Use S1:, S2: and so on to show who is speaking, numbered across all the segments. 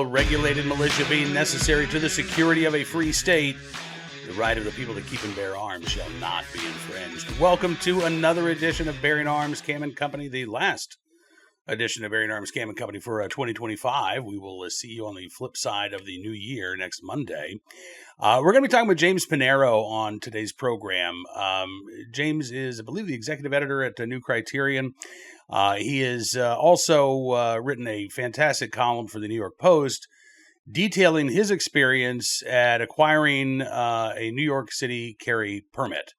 S1: well-regulated militia being necessary to the security of a free state, the right of the people to keep and bear arms shall not be infringed. Welcome to another edition of Bearing Arms Cam & Company, the last edition of Bearing Arms Cam & Company for 2025. We will see you on the flip side of the new year next Monday. We're going to be talking with James Panero on today's program. James is, I believe, the executive editor at New Criterion. He has also written a fantastic column for the New York Post detailing his experience at acquiring a New York City carry permit.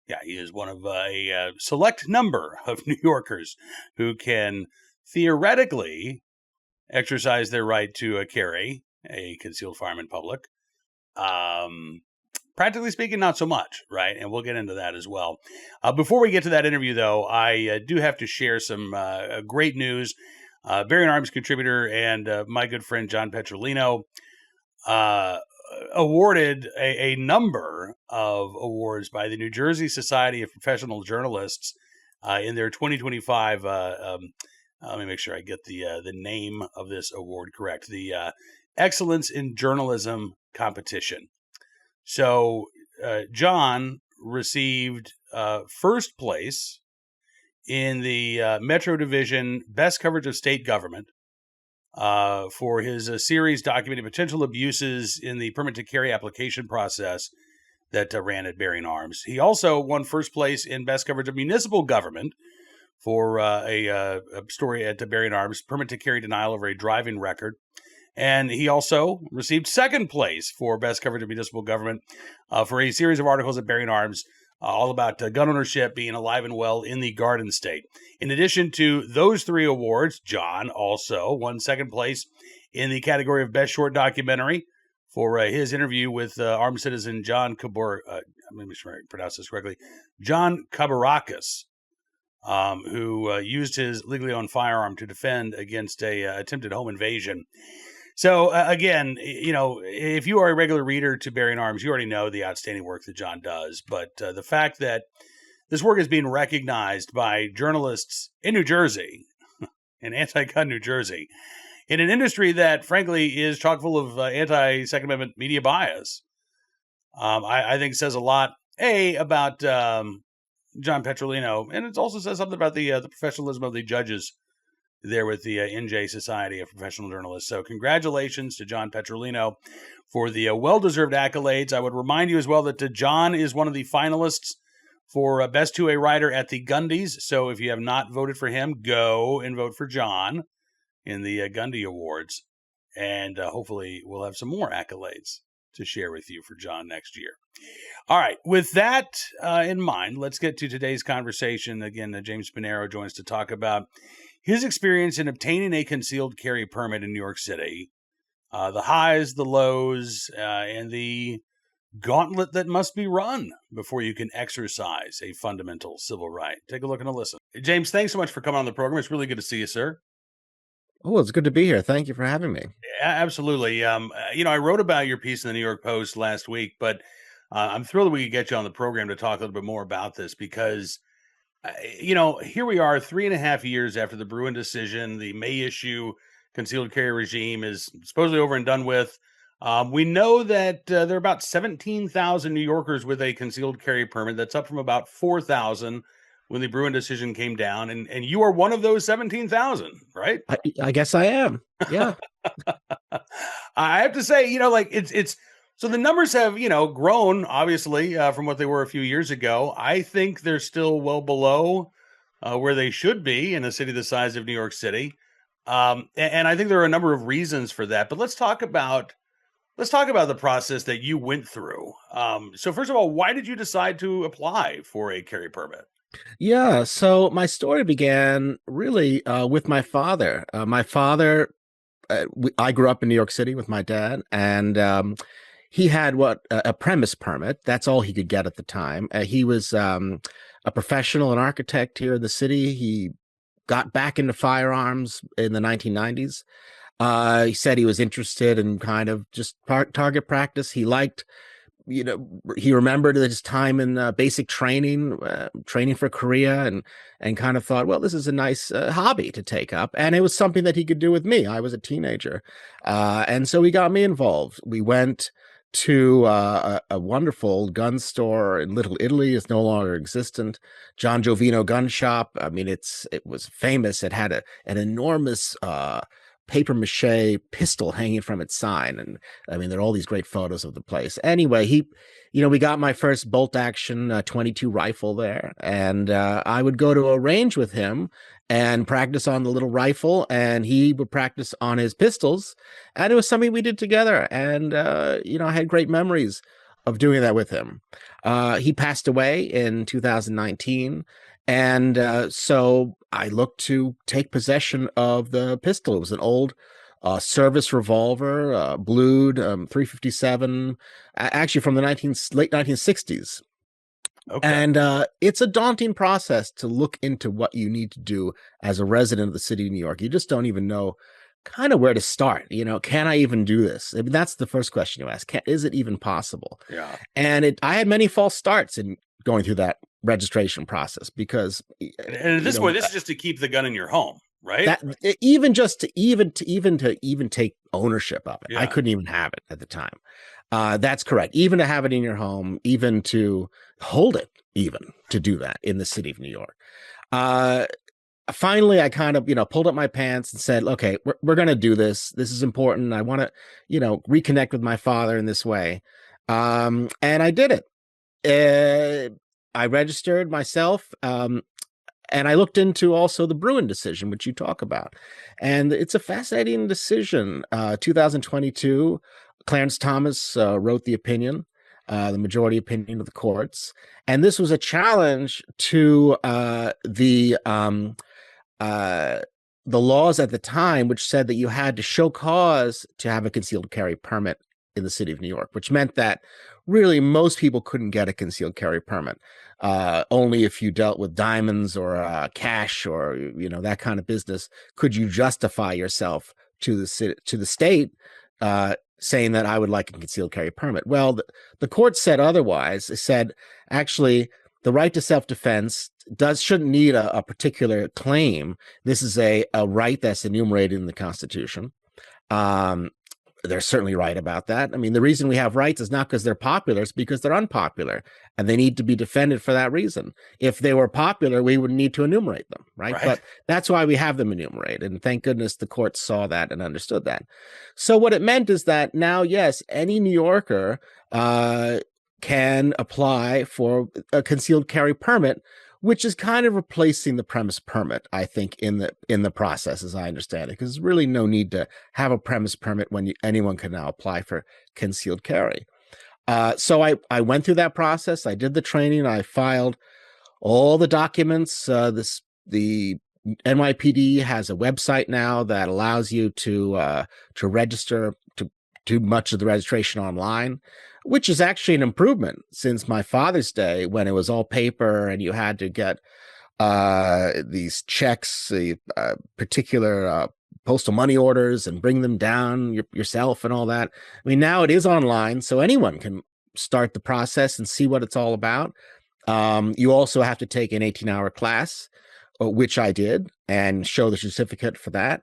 S1: Yeah, he is one of a select number of New Yorkers who can theoretically exercise their right to carry a concealed firearm in public. Practically speaking, not so much, right? And we'll get into that as well. Before we get to that interview, though, I do have to share some great news. Bearing Arms contributor and my good friend John Petrolino awarded a number of awards by the New Jersey Society of Professional Journalists in their 2025. Let me make sure I get the name of this award correct. The Excellence in Journalism competition. So John received first place in the Metro Division Best Coverage of State Government for his series documenting potential abuses in the permit to carry application process that ran at Bearing Arms. He also won first place in Best Coverage of Municipal Government for a story at Bearing Arms, permit to carry denial over a driving record. And he also received second place for Best Coverage of Municipal Government for a series of articles at Bearing Arms all about gun ownership being alive and well in the Garden State. In addition to those three awards, John also won second place in the category of Best Short Documentary for his interview with armed citizen John Cabor. I'm going to make sure I pronounce this correctly. John Cabarakis, who used his legally owned firearm to defend against a attempted home invasion. So again, you know, if you are a regular reader to Bearing Arms, you already know the outstanding work that John does. But the fact that this work is being recognized by journalists in New Jersey, in anti-gun New Jersey, in an industry that, frankly, is chock full of anti-Second Amendment media bias, I think says a lot, about John Petrolino, and it also says something about the professionalism of the judges there with the NJ Society of Professional Journalists. So congratulations to John Petrolino for the well-deserved accolades. I would remind you as well that John is one of the finalists for Best 2A Writer at the Gundies. So if you have not voted for him, go and vote for John in the Gundy Awards. And hopefully we'll have some more accolades to share with you for John next year. All right. With that in mind, let's get to today's conversation. Again, James Panero joins to talk about his experience in obtaining a concealed carry permit in New York City, the highs, the lows, and the gauntlet that must be run before you can exercise a fundamental civil right. Take a look and a listen. James, thanks so much for coming on the program. It's really good to see you, sir.
S2: Oh, it's good to be here. Thank you for having me.
S1: Absolutely. I wrote about your piece in the New York Post last week, but I'm thrilled that we could get you on the program to talk a little bit more about this because here we are 3.5 years after the Bruen decision. The May issue concealed carry regime is supposedly over and done with. We know that there are about 17,000 New Yorkers with a concealed carry permit. That's up from about 4,000 when the Bruen decision came down. And you are one of those 17,000, right?
S2: I guess I am. Yeah.
S1: I have to say, it's so the numbers have, grown, obviously, from what they were a few years ago. I think they're still well below where they should be in a city the size of New York City. And I think there are a number of reasons for that. But let's talk about the process that you went through. So first of all, why did you decide to apply for a carry permit?
S2: Yeah. So my story began really with my father. I grew up in New York City with my dad, and he had a premise permit. That's all he could get at the time. He was a professional, an architect here in the city. He got back into firearms in the 1990s. He said he was interested in kind of just target practice. He liked he remembered his time in basic training, training for Korea, and kind of thought, well, this is a nice hobby to take up, and it was something that he could do with me. I was a teenager, and so he got me involved. We went to a wonderful gun store in Little Italy. It's no longer existent. John Giovino Gun Shop. I mean, it was famous. It had an enormous paper mache pistol hanging from its sign, and I mean, there are all these great photos of the place. Anyway, we got my first bolt action 22 rifle there, and I would go to a range with him and practice on the little rifle, and he would practice on his pistols, and it was something we did together. And I had great memories of doing that with him. He passed away in 2019. And so I looked to take possession of the pistol. It was an old service revolver, blued 357, actually from the late 1960s.
S1: Okay.
S2: And it's a daunting process to look into what you need to do as a resident of the city of New York. You just don't even know kind of where to start. Can I even do this? I mean, that's the first question you ask. Is it even possible?
S1: Yeah.
S2: And I had many false starts in going through that registration process, because
S1: and at this point, this is just to keep the gun in your home, right?
S2: That even just to even take ownership of it.
S1: Yeah.
S2: I couldn't even have it at the time. That's correct. Even to have it in your home, even to hold it, even to do that in the city of New York. Finally, I kind of, pulled up my pants and said, okay, we're going to do this. This is important. I want to, reconnect with my father in this way. And I did it. I registered myself. And I looked into also the Bruen decision, which you talk about. And it's a fascinating decision. 2022, Clarence Thomas wrote the opinion, the majority opinion of the courts. And this was a challenge to the laws at the time, which said that you had to show cause to have a concealed carry permit in the city of New York, which meant that really most people couldn't get a concealed carry permit. Only if you dealt with diamonds or cash or that kind of business could you justify yourself to the state saying that I would like a concealed carry permit. Well, the court said otherwise. It said actually the right to self-defense shouldn't need a particular claim. This is a right that's enumerated in the Constitution. They're certainly right about that. I mean, the reason we have rights is not because they're popular, it's because they're unpopular, and they need to be defended for that reason. If they were popular, we wouldn't need to enumerate them, right? But that's why we have them enumerated, and thank goodness the court saw that and understood that. So what it meant is that now, yes, any New Yorker can apply for a concealed carry permit, which is kind of replacing the premise permit, I think, in the process, as I understand it, because there's really no need to have a premise permit when anyone can now apply for concealed carry. So I went through that process. I did the training. I filed all the documents. The NYPD has a website now that allows you to register, to do much of the registration online, which is actually an improvement since my father's day, when it was all paper and you had to get these checks, the particular postal money orders, and bring them down yourself and all that. I mean, now it is online, so anyone can start the process and see what it's all about. You also have to take an 18-hour class, which I did, and show the certificate for that.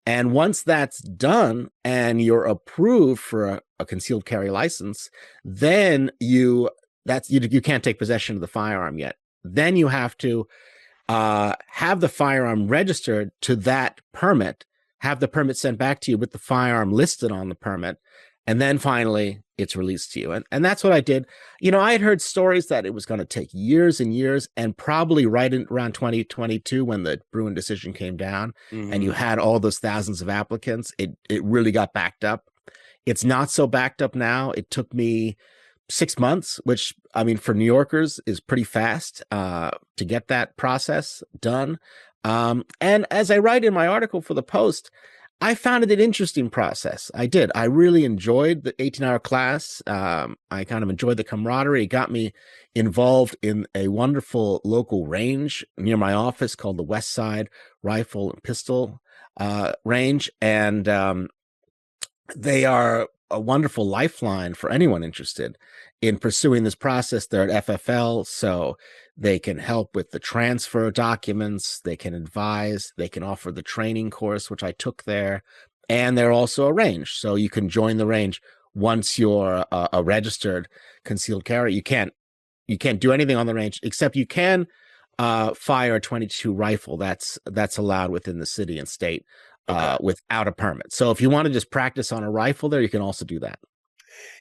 S2: And once that's done and you're approved for a concealed carry license, then you can't take possession of the firearm yet. Then you have to have the firearm registered to that permit, have the permit sent back to you with the firearm listed on the permit, and then finally it's released to you. And that's what I did. I had heard stories that it was going to take years and years, and probably around 2022, when the Bruen decision came down, and you had all those thousands of applicants, it really got backed up. It's not so backed up now. It took me 6 months, which, I mean, for New Yorkers is pretty fast to get that process done. And as I write in my article for the Post, I found it an interesting process. I did. I really enjoyed the 18-hour class. I kind of enjoyed the camaraderie. It got me involved in a wonderful local range near my office called the West Side Rifle and Pistol Range. And they are a wonderful lifeline for anyone interested in pursuing this process, they're at FFL, so they can help with the transfer documents, they can advise, they can offer the training course, which I took there, and they're also a range. So you can join the range once you're a registered concealed carry. You can't do anything on the range except you can fire a 22 rifle. That's allowed within the city and state
S1: Okay.
S2: without a permit. So if you want to just practice on a rifle there, you can also do that.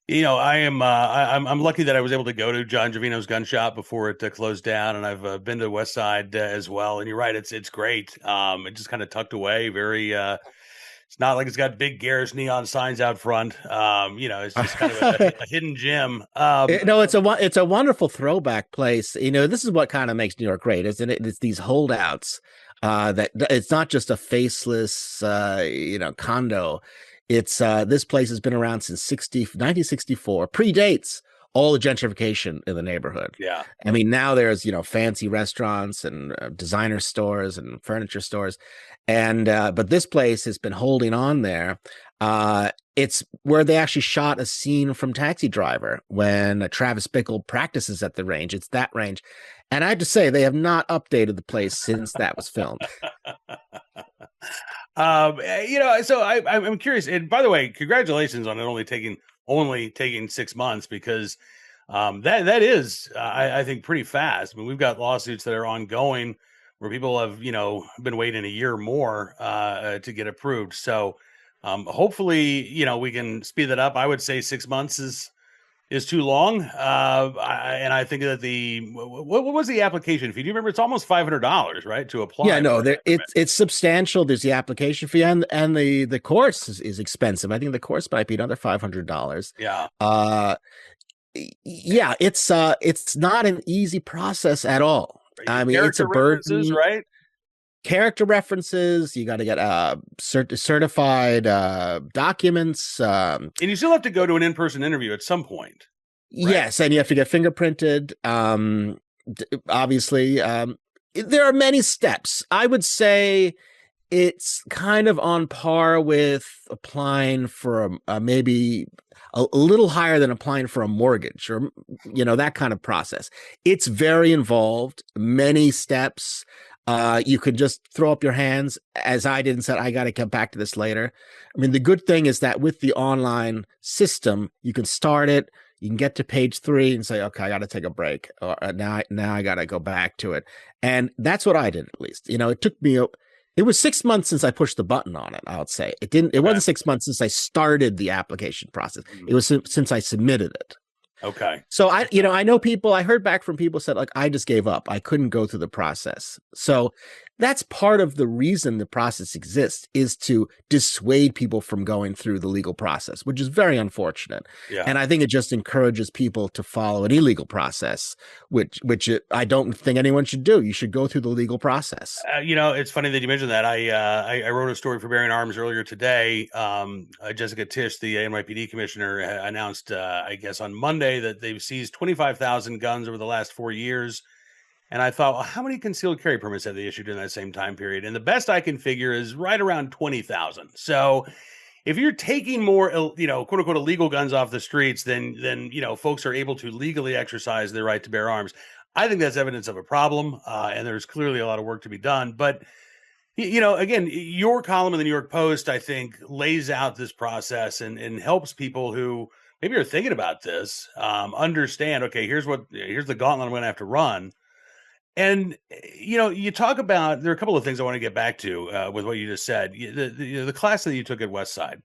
S1: I'm lucky that I was able to go to John Jovino's gun shop before it closed down, and I've been to the West Side as well. And you're right, it's great. It just kind of tucked away, very. It's not like it's got big Garris neon signs out front. It's just kind of a hidden gem.
S2: No, it's a wonderful throwback place. This is what kind of makes New York great, isn't it? It's these holdouts that it's not just a faceless condo. It's this place has been around since 1964, predates all the gentrification in the neighborhood.
S1: Yeah.
S2: I mean, now there's fancy restaurants and designer stores and furniture stores, and but this place has been holding on there. It's where they actually shot a scene from Taxi Driver when Travis Bickle practices at the range. It's that range, and I have to say they have not updated the place since that was filmed.
S1: So I'm curious. And by the way, congratulations on it only taking 6 months, because that is I think pretty fast. I mean, we've got lawsuits that are ongoing where people have been waiting a year or more to get approved. So hopefully we can speed that up. I would say 6 months is too long. And I think that what was the application fee? Do you remember? It's almost $500, right, to
S2: Yeah,
S1: apply
S2: no,
S1: for it.
S2: it's substantial. There's the application fee and the course is expensive. I think the course might be another $500.
S1: Yeah.
S2: Yeah, it's not an easy process at all. I mean, it's a
S1: Character references,
S2: burden.
S1: right?
S2: Character references. You got to get certified documents.
S1: And you still have to go to an in-person interview at some point, right?
S2: Yes, and you have to get fingerprinted. Obviously, there are many steps. I would say it's kind of on par with applying for maybe a little higher than applying for a mortgage, or that kind of process. It's very involved, many steps. You could just throw up your hands, as I did, and said, I got to come back to this later. I mean, the good thing is that with the online system, you can start it, you can get to page 3 and say, okay, I got to take a break, or now I got to go back to it. And that's what I did, at least. It took me it was 6 months since I pushed the button on it. I would say it wasn't 6 months since I started the application process. It was since I submitted it.
S1: Okay.
S2: So I know people, I heard back from people said, like, I just gave up. I couldn't go through the process. So that's part of the reason the process exists, is to dissuade people from going through the legal process, which is very unfortunate.
S1: Yeah.
S2: And I think it just encourages people to follow an illegal process, which I don't think anyone should do. You should go through the legal process.
S1: It's funny that you mentioned that. I wrote a story for Bearing Arms earlier today. Jessica Tisch, the NYPD commissioner, announced, I guess on Monday, that they've seized 25,000 guns over the last 4 years. And I thought, well, how many concealed carry permits have they issued in that same time period? And the best I can figure is right around 20,000. So if you're taking more, quote unquote, illegal guns off the streets, then folks are able to legally exercise their right to bear arms. I think that's evidence of a problem, and there's clearly a lot of work to be done. But again, your column in the New York Post, I think, lays out this process and helps people who maybe are thinking about this understand. Okay, here's the gauntlet I'm going to have to run. And you talk about, there are a couple of things I want to get back to with what you just said. The class that you took at West Side.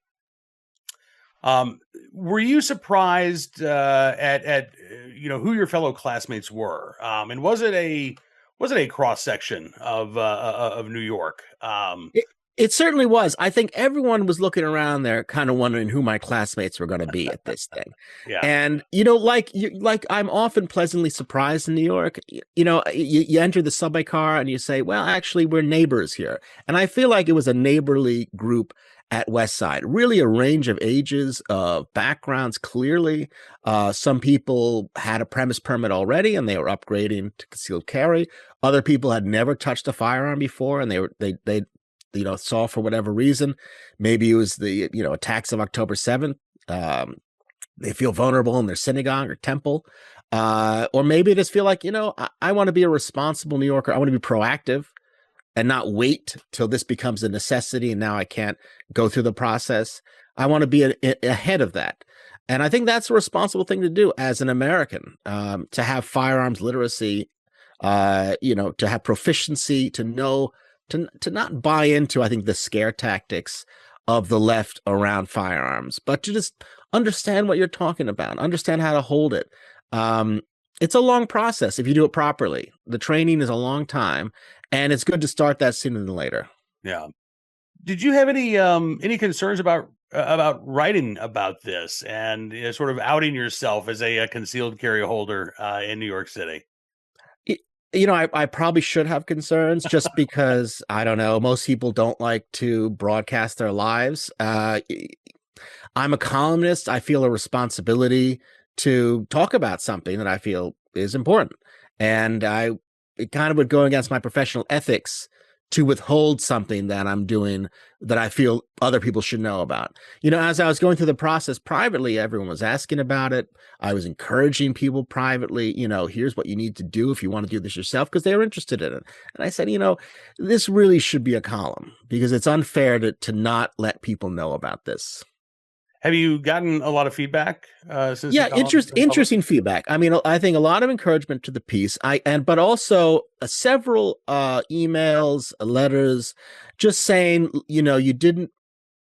S1: Were you surprised at who your fellow classmates were? And was it a cross section of New York?
S2: It certainly was. I think everyone was looking around there, kind of wondering who my classmates were going to be at this thing.
S1: Yeah.
S2: And like I'm often pleasantly surprised in New York. You enter the subway car and you say, "Well, actually, we're neighbors here." And I feel like it was a neighborly group at West Side. Really, a range of ages, of backgrounds. Clearly, some people had a premise permit already and they were upgrading to concealed carry. Other people had never touched a firearm before, and they saw, for whatever reason, maybe it was the attacks of October 7th, they feel vulnerable in their synagogue or temple. Or maybe just feel like, I want to be a responsible New Yorker. I want to be proactive and not wait till this becomes a necessity and now I can't go through the process. I want to be ahead of that. And I think that's a responsible thing to do as an American, to have firearms literacy, to have proficiency, to know, to not buy into, I think, the scare tactics of the left around firearms, but to just understand what you're talking about, understand how to hold it. It's a long process if you do it properly. The training is a long time, and it's good to start that sooner than later.
S1: Yeah. Did you have any concerns about writing about this and sort of outing yourself as a concealed carry holder in New York City?
S2: I probably should have concerns just because, I don't know, most people don't like to broadcast their lives. I'm a columnist. I feel a responsibility to talk about something that I feel is important. And it kind of would go against my professional ethics to withhold something that I'm doing that I feel other people should know about. As I was going through the process privately, everyone was asking about it. I was encouraging people privately, here's what you need to do if you want to do this yourself, because they were interested in it. And I said, this really should be a column because it's unfair to not let people know about this.
S1: Have you gotten a lot of feedback since
S2: Yeah,
S1: the column has been published?
S2: interesting feedback. I mean, I think a lot of encouragement to the piece. But also several emails, letters, just saying, you didn't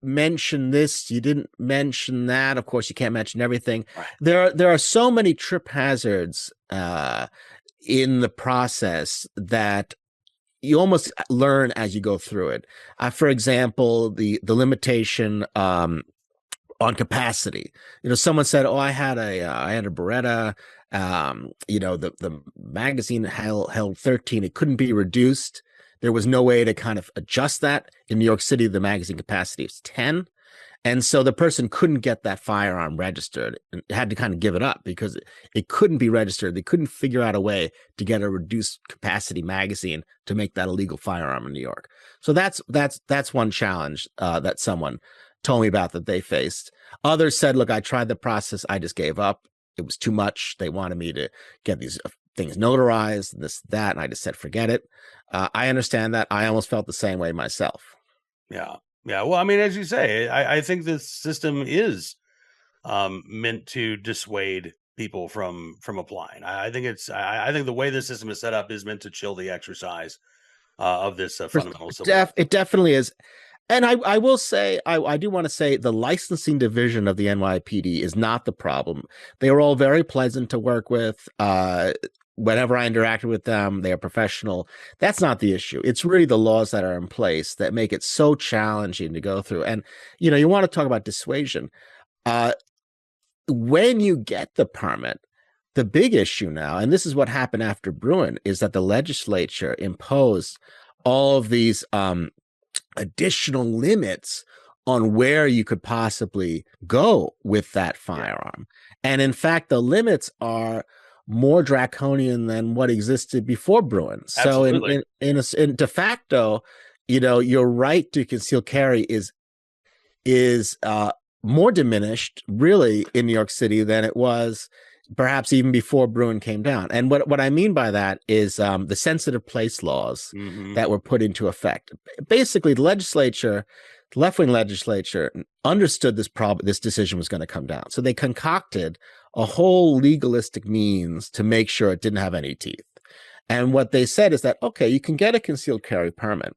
S2: mention this, you didn't mention that. Of course, you can't mention everything.
S1: Right.
S2: There are so many trip hazards in the process that you almost learn as you go through it. For example, the limitation on capacity. Someone said, "Oh, I had a Beretta. The magazine held 13. It couldn't be reduced. There was no way to kind of adjust that. In New York City, the magazine capacity is 10." And so the person couldn't get that firearm registered and had to kind of give it up because it couldn't be registered. They couldn't figure out a way to get a reduced capacity magazine to make that a legal firearm in New York. So that's one challenge that someone told me about that they faced. Others said, look, I tried the process. I just gave up. It was too much. They wanted me to get these things notarized, this, that. And I just said, forget it. I understand that. I almost felt the same way myself.
S1: Yeah. Yeah. Well, I mean, as you say, I think this system is meant to dissuade people from applying. I think I think the way the system is set up is meant to chill the exercise of this fundamental civil right.
S2: It definitely is. And I will say, I do want to say the licensing division of the NYPD is not the problem. They were all very pleasant to work with. Whenever I interacted with them, they are professional. That's not the issue. It's really the laws that are in place that make it so challenging to go through. And, you want to talk about dissuasion. When you get the permit, the big issue now, and this is what happened after Bruen, is that the legislature imposed all of these additional limits on where you could possibly go with that firearm. And in fact, the limits are more draconian than what existed before Bruen. So in de facto, your right to conceal carry is more diminished really in New York City than it was perhaps even before Bruen came down. And what I mean by that is the sensitive place laws that were put into effect. Basically, the left-wing legislature understood this decision was going to come down. So they concocted a whole legalistic means to make sure it didn't have any teeth. And what they said is that, okay, you can get a concealed carry permit,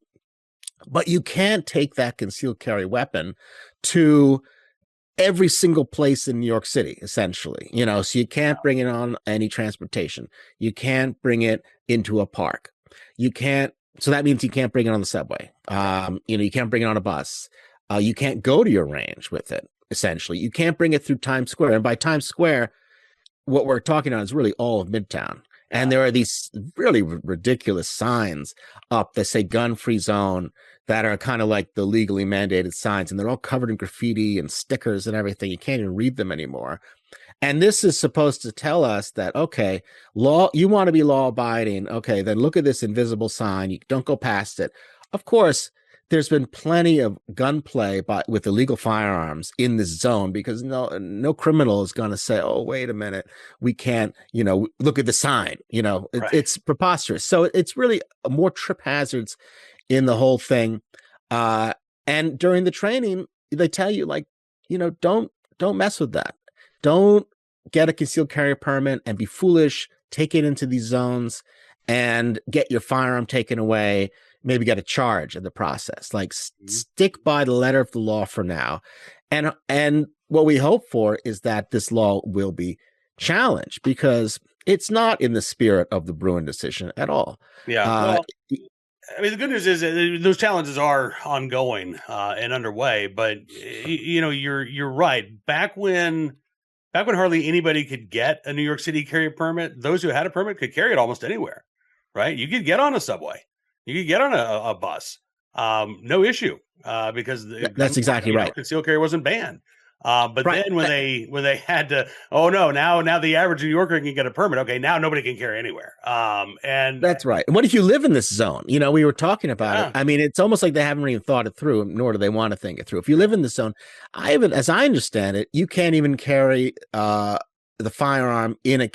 S2: but you can't take that concealed carry weapon to every single place in New York City, essentially, so you can't bring it on any transportation. You can't bring it into a park. You can't. So that means you can't bring it on the subway. You can't bring it on a bus. You can't go to your range with it. Essentially, you can't bring it through Times Square. And by Times Square, what we're talking about is really all of Midtown. And there are these really ridiculous signs up that say gun-free zone that are kind of like the legally mandated signs. And they're all covered in graffiti and stickers and everything. You can't even read them anymore. And this is supposed to tell us that, okay, you want to be law abiding. Okay, then look at this invisible sign. You don't go past it. Of course, there's been plenty of gunplay with illegal firearms in this zone because no criminal is going to say, "Oh, wait a minute, we can't." Look at the sign.
S1: Right.
S2: It's preposterous. So it's really more trip hazards in the whole thing. Uh, and during the training, they tell you like, don't mess with that. Don't get a concealed carry permit and be foolish. Take it into these zones and get your firearm taken away. Maybe get a charge in the process. Like
S1: Mhm.
S2: stick by the letter of the law for now. And what we hope for is that this law will be challenged because it's not in the spirit of the Bruen decision at all.
S1: Yeah.
S2: Uh,
S1: Well, I mean, the good news is that those challenges are ongoing and underway. But you're right. Back when hardly anybody could get a New York City carry permit, those who had a permit could carry it almost anywhere, right? You could get on a subway, you could get on a bus, no issue, because the
S2: that's exactly right.
S1: concealed carry wasn't banned. But
S2: Right.
S1: then when they had to, oh no, now the average New Yorker can get a permit. Okay, now nobody can carry anywhere. And
S2: That's right. What if you live in this zone? We were talking about it.
S1: yeah,
S2: I mean, it's almost like they haven't even thought it through, nor do they want to think it through. If you live in this zone, as I understand it, you can't even carry the firearm in a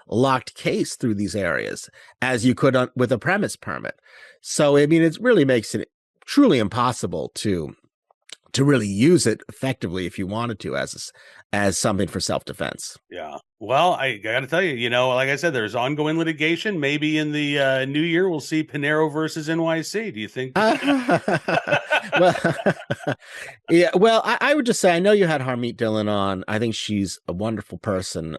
S2: locked case through these areas as you could with a premise permit. So I mean, it really makes it truly impossible to really use it effectively if you wanted to as something for self-defense.
S1: yeah. Well, I got to tell you, like I said, there's ongoing litigation. Maybe in the new year we'll see Panero versus NYC. Do you think?
S2: Well, yeah. Well, I would just say I know you had Harmeet Dillon on. I think she's a wonderful person.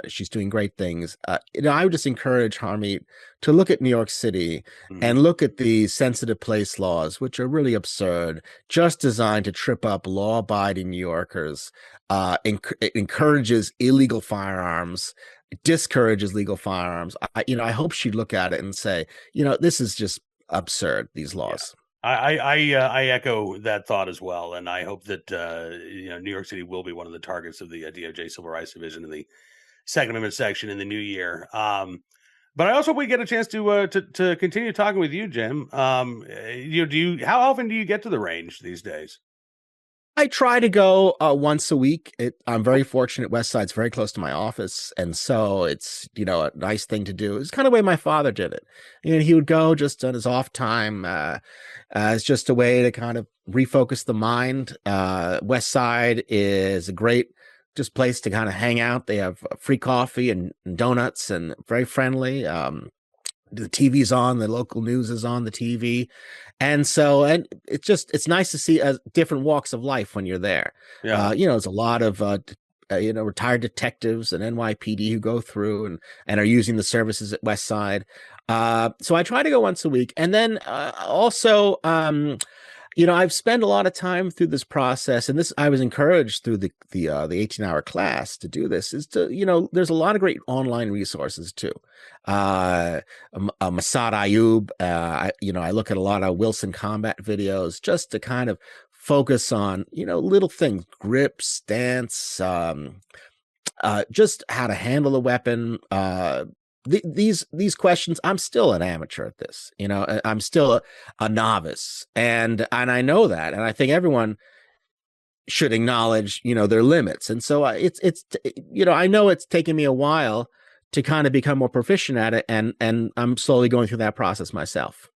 S2: She's doing great things. I would just encourage Harmeet to look at New York City
S1: Mhm.
S2: and look at the sensitive place laws, which are really absurd, just designed to trip up law-abiding New Yorkers. It encourages illegal firearms, discourages legal firearms. I hope she'd look at it and say, this is just absurd, these
S1: Yeah.
S2: laws.
S1: I echo that thought as well, and I hope that New York City will be one of the targets of the DOJ Civil Rights Division in the Second Amendment section in the new year. But I also hope we get a chance to continue talking with you, Jim. How often do you get to the range these days?
S2: I try to go once a week. I'm very fortunate. West Side's very close to my office, and so it's a nice thing to do. It's kind of the way my father did it. He would go just on his off time, as just a way to kind of refocus the mind. West Side is a great just place to kind of hang out. They have free coffee and donuts, and very friendly. The TV's on, the local news is on the TV. And it's nice to see different walks of life when you're there.
S1: Yeah.
S2: There's a lot of retired detectives and NYPD who go through and are using the services at West Side. So I try to go once a week, and then also I've spent a lot of time through this process, and this I was encouraged through the 18-hour class to do this. Is to there's a lot of great online resources too. Masad Ayub, I look at a lot of Wilson combat videos just to kind of focus on little things, grip, stance, just how to handle a weapon. These questions, I'm still an amateur at this. I'm still a novice, and I know that, and I think everyone should acknowledge their limits. And so it's I know it's taken me a while to kind of become more proficient at it, and I'm slowly going through that process myself.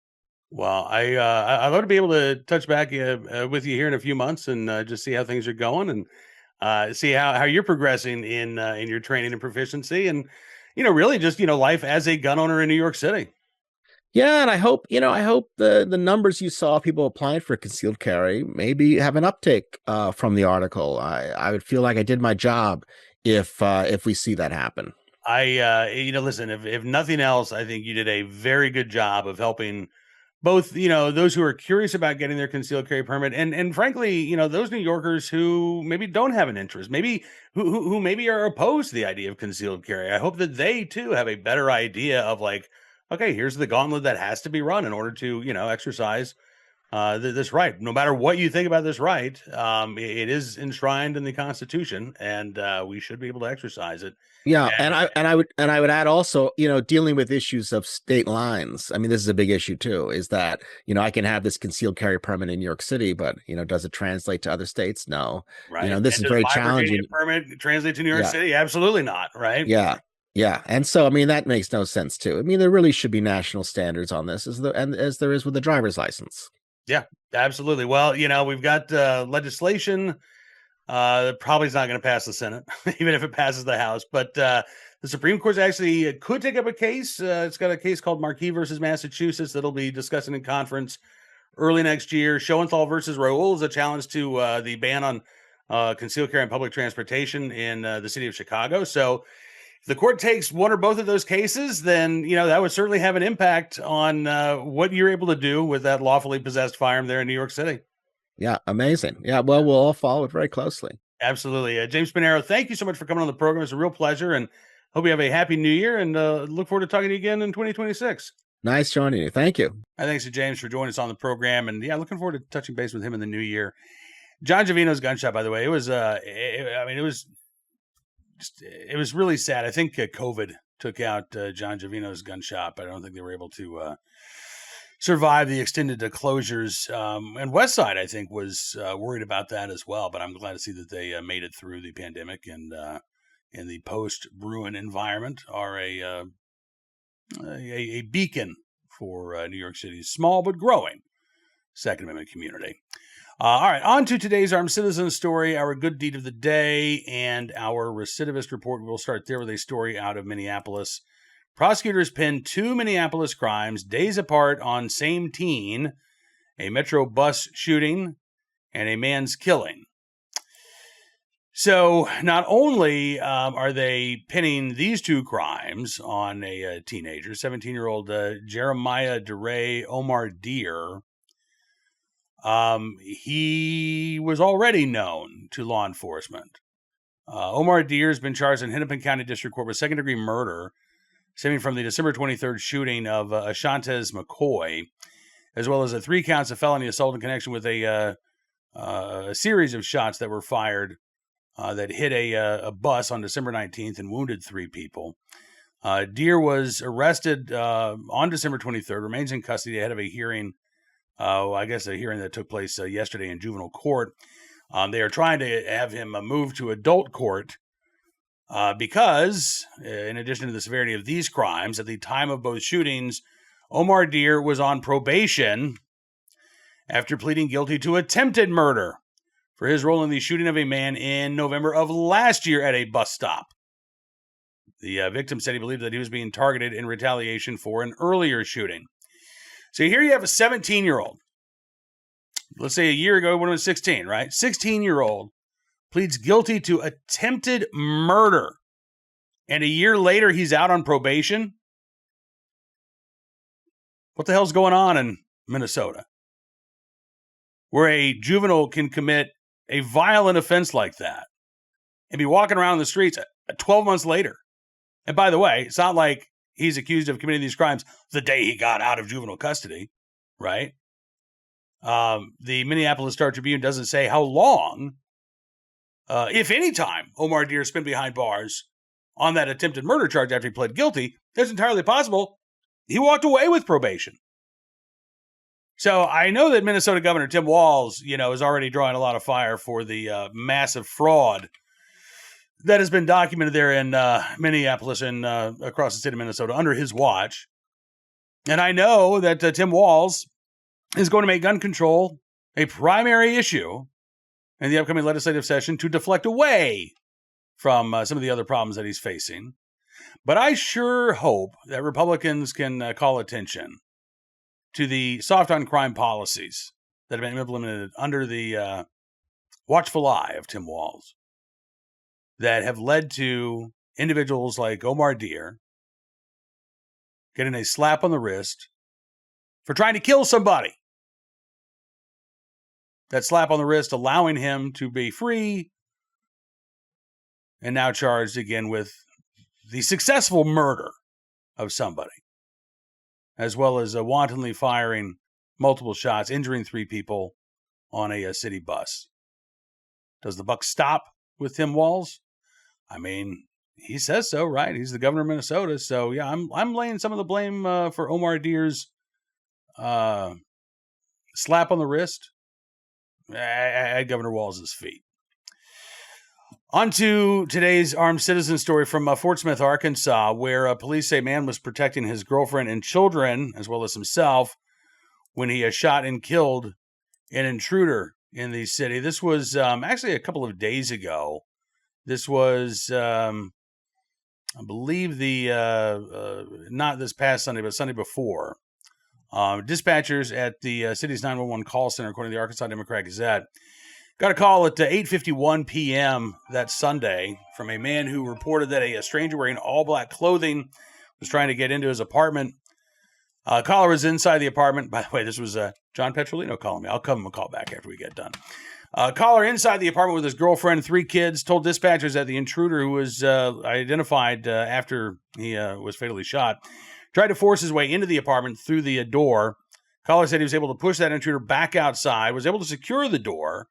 S1: Well, I'd love to be able to touch back with you here in a few months and just see how things are going and see how you're progressing in your training and proficiency and really just life as a gun owner in New York City.
S2: Yeah, and I hope the numbers you saw people applying for concealed carry maybe have an uptick from the article. I would feel like I did my job if we see that happen.
S1: Listen, if nothing else, I think you did a very good job of helping both, those who are curious about getting their concealed carry permit and frankly, those New Yorkers who maybe don't have an interest, maybe who maybe are opposed to the idea of concealed carry. I hope that they too have a better idea of like, okay, here's the gauntlet that has to be run in order to, exercise this right. No matter what you think about this right, it is enshrined in the Constitution, and we should be able to exercise it.
S2: Yeah,
S1: And
S2: and I would add also, dealing with issues of state lines. I mean, this is a big issue too, is that, I can have this concealed carry permit in New York City, but, does it translate to other states? No.
S1: right,
S2: This
S1: and
S2: is
S1: does
S2: very
S1: my Virginia
S2: challenging.
S1: permit translate to New York
S2: Yeah.
S1: City? Absolutely not. Right.
S2: Yeah. Yeah. And so, I mean, that makes no sense too. I mean, there really should be national standards on this as there is with the driver's license.
S1: Yeah, absolutely. Well, we've got legislation that probably is not going to pass the Senate, even if it passes the House. But the Supreme Court actually could take up a case. It's got a case called Markey versus Massachusetts that'll be discussing in conference early next year. Schoenthal versus Raoul is a challenge to the ban on concealed carry on public transportation in the city of Chicago. So if the court takes one or both of those cases, then, that would certainly have an impact on what you're able to do with that lawfully possessed firearm there in New York City.
S2: Yeah, amazing. Yeah, well, we'll all follow it very closely.
S1: Absolutely. James Panero, thank you so much for coming on the program. It's a real pleasure, and hope you have a happy new year, and look forward to talking to you again in 2026.
S2: Nice joining you. Thank you.
S1: Thanks to James for joining us on the program, and looking forward to touching base with him in the new year. John Javino's gunshot, by the way, it was it was really sad. I think COVID took out John Javino's gun shop. I don't think they were able to survive the extended closures. And Westside, I think, was worried about that as well. But I'm glad to see that they made it through the pandemic, and in the post-Bruen environment are a beacon for New York City's small but growing Second Amendment community. All right, on to today's Armed Citizen story, our good deed of the day, and our recidivist report. We'll start there with a story out of Minneapolis. Prosecutors pinned 2 Minneapolis crimes days apart on same teen, a Metro bus shooting and a man's killing. So not only are they pinning these 2 crimes on a teenager, 17-year-old Jeremiah DeRay Omar Deer, he was already known to law enforcement. Omar Deer has been charged in Hennepin County District Court with second-degree murder, stemming from the December 23rd shooting of Ashantes McCoy, as well as 3 counts of felony assault in connection with a series of shots that were fired that hit a bus on December 19th and wounded 3 people. Deer was arrested on December 23rd, remains in custody ahead of a hearing. I guess a hearing that took place yesterday in juvenile court. They are trying to have him moved to adult court because, in addition to the severity of these crimes, at the time of both shootings, Omar Deer was on probation after pleading guilty to attempted murder for his role in the shooting of a man in November of last year at a bus stop. The victim said he believed that he was being targeted in retaliation for an earlier shooting. So here you have a 17-year-old. Let's say a year ago, when he was 16, right? 16-year-old pleads guilty to attempted murder. And a year later, he's out on probation. What the hell's going on in Minnesota? Where a juvenile can commit a violent offense like that and be walking around the streets 12 months later. And by the way, it's not like he's accused of committing these crimes the day he got out of juvenile custody, right? The Minneapolis Star-Tribune doesn't say how long, if any time, Omar Deer spent behind bars on that attempted murder charge after he pled guilty. It's entirely possible he walked away with probation. So I know that Minnesota Governor Tim Walz, is already drawing a lot of fire for the massive fraud that has been documented there in Minneapolis and across the state of Minnesota under his watch. And I know that Tim Walz is going to make gun control a primary issue in the upcoming legislative session to deflect away from some of the other problems that he's facing. But I sure hope that Republicans can call attention to the soft on crime policies that have been implemented under the watchful eye of Tim Walz, that have led to individuals like Omar Deer getting a slap on the wrist for trying to kill somebody. That slap on the wrist allowing him to be free, and now charged again with the successful murder of somebody, as well as wantonly firing multiple shots, injuring 3 people on a city bus. Does the buck stop with Tim Walz? I mean, he says so, right? He's the governor of Minnesota. So, yeah, I'm laying some of the blame for Omar Deer's slap on the wrist at Governor Walz's feet. On to today's armed citizen story from Fort Smith, Arkansas, where police say a man was protecting his girlfriend and children, as well as himself, when he shot and killed an intruder in the city. This was actually a couple of days ago. This was, I believe, not this past Sunday, but Sunday before. Dispatchers at the city's 911 call center, according to the Arkansas Democrat-Gazette, got a call at 8:51 p.m. that Sunday from a man who reported that a stranger wearing all-black clothing was trying to get into his apartment. Caller was inside the apartment. By the way, this was John Petrolino calling me. I'll give him a call back after we get done. Caller inside the apartment with his girlfriend and 3 kids told dispatchers that the intruder, who was identified after he was fatally shot, tried to force his way into the apartment through the door. Caller said he was able to push that intruder back outside, was able to secure the door,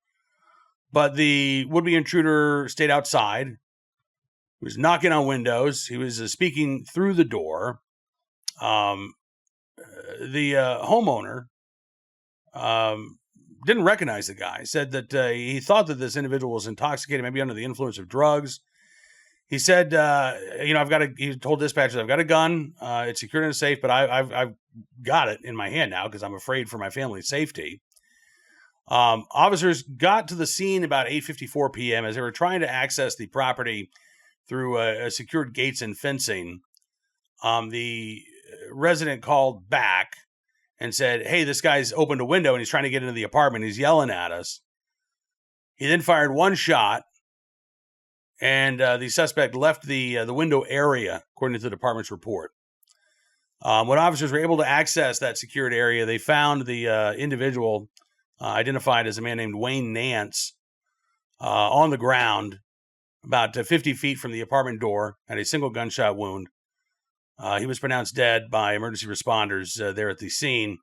S1: but the would-be intruder stayed outside. He was knocking on windows. He was speaking through the door. The homeowner didn't recognize the guy. Said that he thought that this individual was intoxicated, maybe under the influence of drugs. He said, he told dispatchers, I've got a gun. It's secured in a safe, but I've got it in my hand now because I'm afraid for my family's safety. Officers got to the scene about 8:54 p.m. as they were trying to access the property through secured gates and fencing. The resident called back and said, hey, this guy's opened a window and he's trying to get into the apartment. He's yelling at us. He then fired 1 shot, and the suspect left the window area, according to the department's report. When officers were able to access that secured area, they found the individual identified as a man named Wayne Nance on the ground about 50 feet from the apartment door, had a single gunshot wound. He was pronounced dead by emergency responders there at the scene.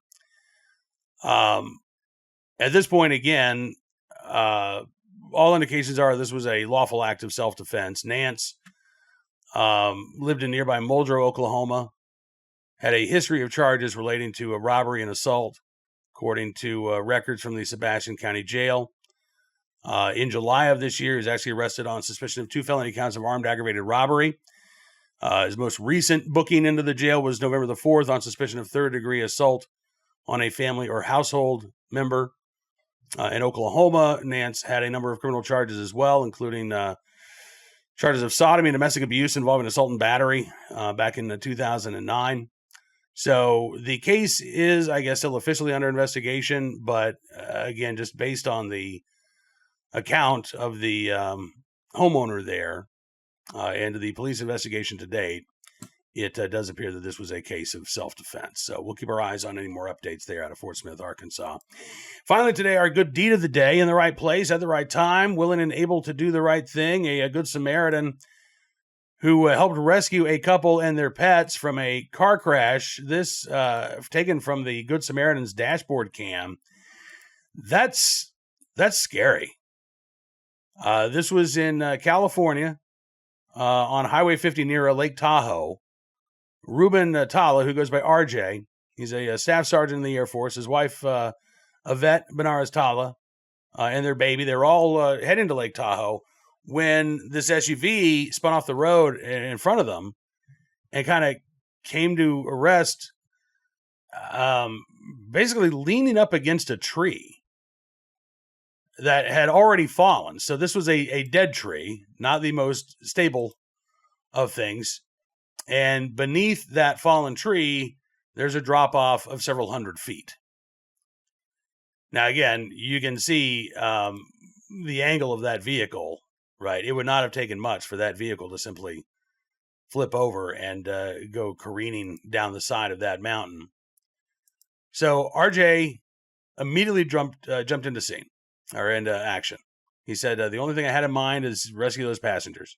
S1: At this point, again, all indications are this was a lawful act of self-defense. Nance lived in nearby Muldrow, Oklahoma, had a history of charges relating to a robbery and assault, according to records from the Sebastian County Jail. In July of this year, he was actually arrested on suspicion of 2 felony counts of armed aggravated robbery. His most recent booking into the jail was November the 4th on suspicion of third-degree assault on a family or household member. In Oklahoma, Nance had a number of criminal charges as well, including charges of sodomy and domestic abuse involving assault and battery back in 2009. So the case is, I guess, still officially under investigation, but again, just based on the account of the homeowner there and the police investigation to date, it does appear that this was a case of self-defense. So we'll keep our eyes on any more updates there out of Fort Smith, Arkansas. Finally, today, our good deed of the day, in the right place at the right time, willing and able to do the right thing. A good Samaritan who helped rescue a couple and their pets from a car crash. This taken from the Good Samaritan's dashboard cam. That's scary. This was in California on Highway 50 near Lake Tahoe. Ruben Tala, who goes by RJ, he's a staff sergeant in the Air Force. His wife, Yvette Benares Tala, and their baby, they're all heading to Lake Tahoe when this SUV spun off the road in front of them and kind of came to a rest, basically leaning up against a tree that had already fallen. So this was a dead tree, not the most stable of things. And beneath that fallen tree, there's a drop-off of several hundred feet. Now, again, you can see the angle of that vehicle, right? It would not have taken much for that vehicle to simply flip over and go careening down the side of that mountain. So RJ immediately jumped into scene, or into action. He said, the only thing I had in mind is rescue those passengers.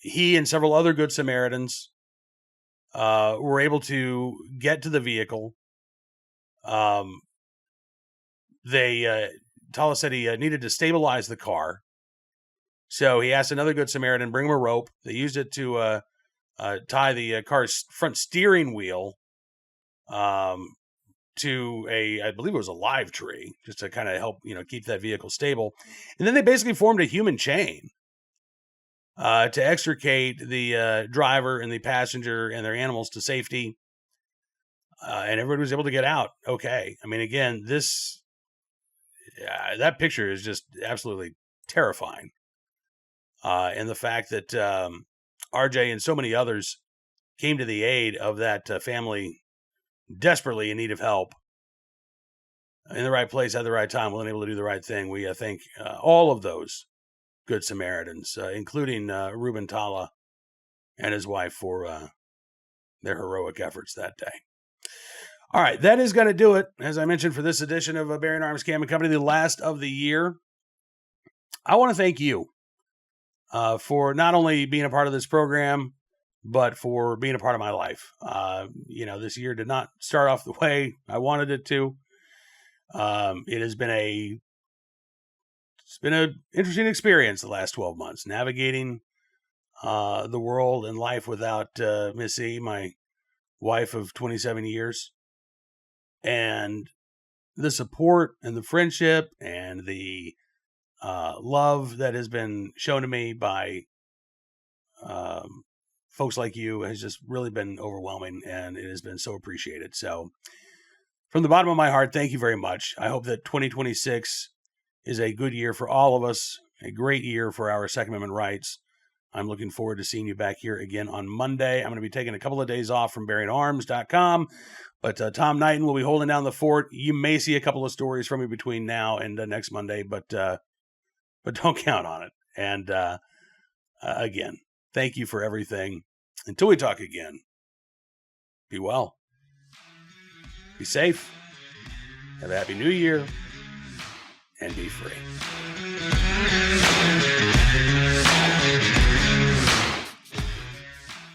S1: He and several other Good Samaritans were able to get to the vehicle, Tala said he needed to stabilize the car. So he asked another Good Samaritan, bring him a rope. They used it to tie the car's front steering wheel to I believe it was a live tree, just to kind of help, keep that vehicle stable. And then they basically formed a human chain to extricate the driver and the passenger and their animals to safety. And everybody was able to get out okay. I mean, again, that picture is just absolutely terrifying. And the fact that RJ and so many others came to the aid of that family desperately in need of help, in the right place at the right time, willing able to do the right thing. We thank all of those Good Samaritans, including Reuben Tala and his wife, for their heroic efforts that day. All right, that is going to do it, as I mentioned, for this edition of Bearing Arms Cam & Company, the last of the year. I want to thank you for not only being a part of this program, but for being a part of my life. This year did not start off the way I wanted it to. It has been an interesting experience the last 12 months, navigating the world and life without Missy, my wife of 27 years. And the support and the friendship and the love that has been shown to me by folks like you has just really been overwhelming, and it has been so appreciated. So from the bottom of my heart, thank you very much. I hope that 2026 is a good year for all of us, a great year for our Second Amendment rights. I'm looking forward to seeing you back here again on Monday. I'm going to be taking a couple of days off from bearingarms.com, but Tom Knighton will be holding down the fort. You may see a couple of stories from me between now and next Monday, but don't count on it. And again, thank you for everything. Until we talk again, be well, be safe, have a happy new year, and be free.